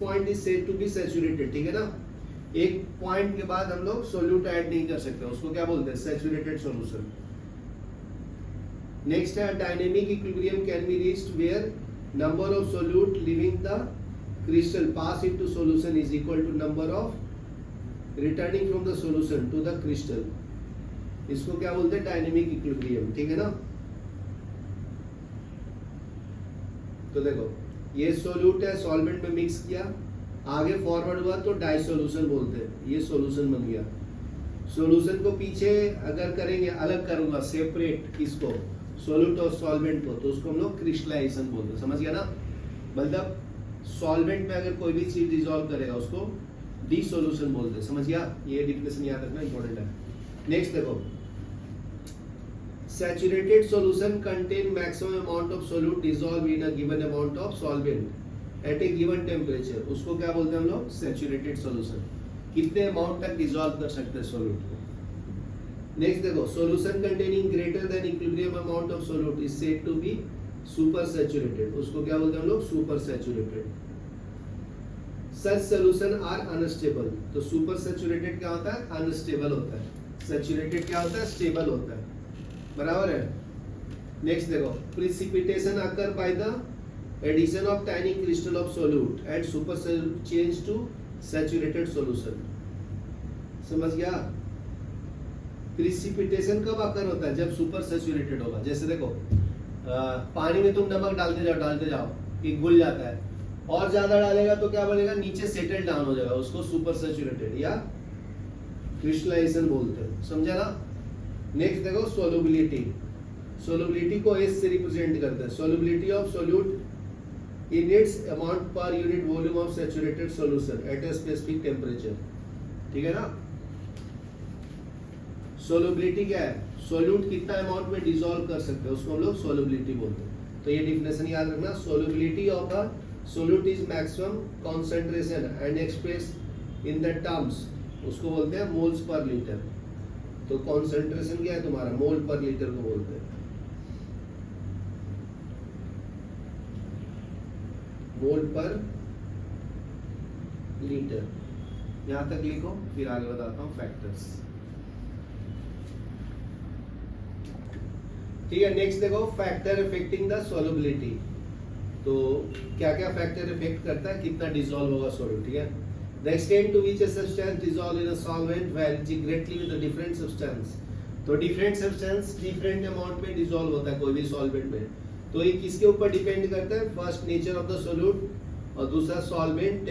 Point is said to be saturated, ठीक है ना। एक पॉइंट के बाद हम लोग सोल्यूट ऐड नहीं कर सकते, उसको क्या बोलते हैं, सैचुरेटेड सॉल्यूशन। नेक्स्ट है dynamic equilibrium can be reached where number of solute leaving the crystal pass into solution is equal to number of returning from the solution to the crystal. इसको क्या बोलते हैं, डायनेमिक इक्विलिब्रियम, ठीक है ना। तो देखो ये सोल्यूट है, सॉल्वेंट में मिक्स किया, आगे फॉरवर्ड हुआ तो डाई सोल्यूशन बोलते हैं, ये सोल्यूशन बन गया। सोल्यूशन को पीछे अगर करेंगे, अलग करूंगा सेपरेट इसको सोल्यूट और सॉल्वेंट को, तो उसको हम लोग क्रिस्टलाइजेशन बोलते हैं, समझ गया ना। मतलब सॉल्वेंट में अगर कोई भी चीज डिसॉल्व करेगा उसको डिसोल्यूशन बोलते हैं, समझ गया। ये डिफिनेशन याद रखना इंपॉर्टेंट है। नेक्स्ट देखो, saturated solution contain maximum amount of solute dissolved in a given amount of solvent at a given temperature, उसको क्या बोलते हैं हम लोग, saturated solution। कितने अमाउंट तक डिसॉल्व कर सकते हैं सोल्यूट को। नेक्स्ट देखो, solution containing greater than equilibrium amount of solute is said to be super saturated, उसको क्या बोलते हैं हम लोग, super saturated। such solution are unstable, तो super saturated क्या होता है, unstable होता है, saturated क्या होता है, stable होता है, बराबर है। नेक्स्ट देखो, precipitation occur by the addition of tiny crystal of solute and super change to saturated solution, समझ गया। प्रिसिपिटेशन कब अकर होता है, जब सुपर सैचुरेटेड होगा। जैसे देखो पानी में तुम नमक डालते जाओ ये घुल जाता है, और ज्यादा डालेगा तो क्या बनेगा, नीचे सेटल डाउन हो जाएगा, उसको सुपर सैचुरेटेड या क्रिस्टलाइजेशन बोलते हैं, समझा ना। नेक्स्ट देखो, सोलुबिलिटी, सोलुबिलिटी को एस से रिप्रेजेंट करते हैं, solubility of solute in its amount per unit volume of saturated solution at a specific temperature, ठीक है ना। सोलुबिलिटी क्या है, सोल्यूट कितना अमाउंट में डिसॉल्व कर सकते हैं, उसको हम लोग सोलुबिलिटी बोलते हैं। तो ये डिफिनेशन याद रखना, solubility of a solute is maximum concentration and express in the terms, उसको बोलते हैं मोल्स पर लीटर। तो कॉन्सेंट्रेशन क्या है तुम्हारा, मोल पर लीटर को बोलते हैं, मोल पर लीटर। यहां तक लिखो, फिर आगे बताता हूं फैक्टर्स, ठीक है। नेक्स्ट देखो, फैक्टर अफेक्टिंग द सोलुबिलिटी, तो क्या क्या फैक्टर इफेक्ट करता है, कितना डिसॉल्व होगा सोल्यूट, ठीक है। The extent to which a substance dissolves in a solvent varies greatly with the different substance, तो different substance different amount में dissolve होता है कोई भी solvent में, तो ये किसके ऊपर डिपेंड करता है, first nature of the solute और दूसरा सॉल्वेंट